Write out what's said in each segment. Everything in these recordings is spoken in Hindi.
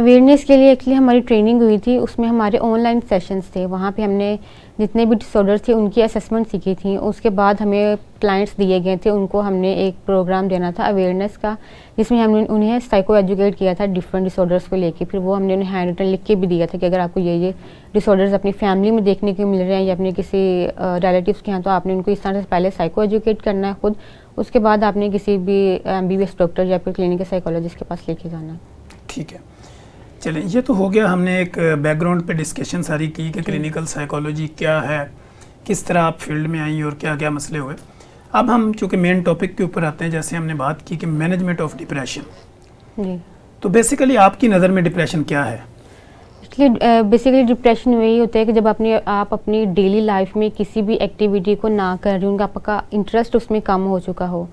अवेयरनेस के लिए एक्चुअली हमारी ट्रेनिंग हुई थी, उसमें हमारे ऑनलाइन सेशंस थे, वहाँ पे हमने जितने भी डिसऑर्डर्स थे उनकी असेसमेंट सीखी थी। उसके बाद हमें क्लाइंट्स दिए गए थे, उनको हमने एक प्रोग्राम देना था अवेयरनेस का, जिसमें हमने उन्हें साइको एजुकेट किया था डिफरेंट डिसऑर्डर्स को लेके। फिर वो हमने उन्हें हैंड रिटन लिख के भी दिया था कि अगर आपको ये डिसऑर्डर्स अपनी फैमिली में देखने को मिल रहे हैं या अपने किसी रिलेटिव्स के यहाँ, तो आपने उनको इस तरह से पहले साइको एजुकेट करना है खुद, उसके बाद आपने किसी भी MBBS डॉक्टर या फिर क्लिनिकल साइकोलॉजिस्ट के पास लेके जाना है। ठीक है, चलें, ये तो हो गया, हमने एक बैकग्राउंड पे डिस्कशन सारी की कि क्लिनिकल साइकोलॉजी क्या है, किस तरह आप फील्ड में आई और क्या क्या मसले हुए। अब हम चूँकि मेन टॉपिक के ऊपर आते हैं, जैसे हमने बात की कि मैनेजमेंट ऑफ डिप्रेशन। जी, तो बेसिकली आपकी नज़र में डिप्रेशन क्या है? इसलिए बेसिकली डिप्रेशन वही होता है कि जब आप अपनी डेली लाइफ में किसी भी एक्टिविटी को ना कर रहे हो, उनका आपका इंटरेस्ट उसमें कम हो चुका हो,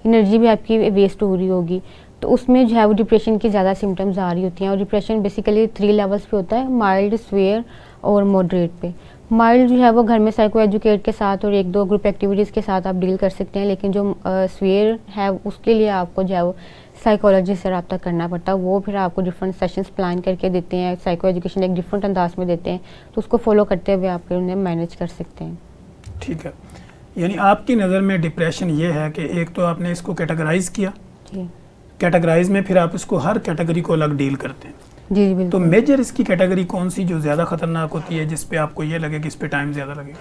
एनर्जी भी आपकी वेस्ट हो रही होगी, तो उसमें जो है वो डिप्रेशन की ज़्यादा सिम्टम्स आ रही होती हैं। और डिप्रेशन बेसिकली 3 लेवल्स पे होता है, माइल्ड, स्वेयर और मॉडरेट पे। माइल्ड जो है वो घर में साइको एजुकेट के साथ और 1-2 ग्रुप एक्टिविटीज़ के साथ आप डील कर सकते हैं, लेकिन जो स्वेयर है उसके लिए आपको जो है वो साइकोलॉजिस्ट से रब्ता करना पड़ता है। वो फिर आपको डिफरेंट सेशंस प्लान करके देते हैं, साइको एजुकेशन एक डिफरेंट अंदाज में देते हैं, तो उसको फॉलो करते हुए आप उन्हें मैनेज कर सकते हैं। ठीक है, यानी आपकी नज़र में डिप्रेशन ये है कि एक तो आपने इसको कैटेगराइज किया, कैटेगराइज में फिर आप इसको हर कैटेगरी को अलग डील करते हैं। जी बिल्कुल। तो मेजर इसकी कैटेगरी कौन सी जो ज़्यादा खतरनाक होती है, जिस पे आपको ये लगे कि इस पे टाइम ज़्यादा लगेगा?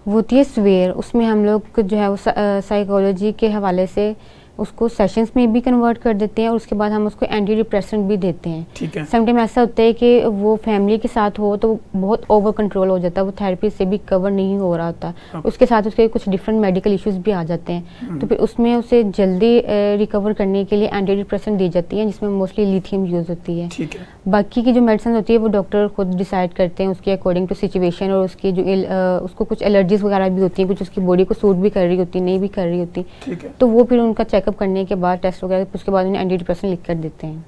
वो होती है स्वेयर। उसमें हम लोग जो है वो साइकोलॉजी के हवाले से उसको सेशंस में भी कन्वर्ट कर देते हैं और उसके बाद हम उसको एंटी डिप्रेसेंट भी देते हैं। ठीक है। समटाइम ऐसा होता है कि वो फैमिली के साथ हो तो बहुत ओवर कंट्रोल हो जाता है, वो थेरेपी से भी कवर नहीं हो रहा होता, उसके साथ उसके कुछ डिफरेंट मेडिकल इश्यूज भी आ जाते हैं, तो फिर उसमें उसे जल्दी रिकवर करने के लिए एंटी डिप्रेसेंट दी जाती हैं, जिसमें मोस्टली लिथियम यूज़ होती है। ठीक है। बाकी की जो मेडिसिन होती है वो डॉक्टर खुद डिसाइड करते हैं उसके अकॉर्डिंग टू सिचुएशन, और उसकी जो उसको कुछ एलर्जीज वगैरह भी होती हैं, कुछ उसकी बॉडी को सूट भी कर रही होती, नहीं भी कर रही होती, ठीक है। तो वो फिर उनका चेकअप करने के बाद टेस्ट वगैरह, उसके बाद उन्हें एंटी डिप्रेसेंट लिख कर देते हैं।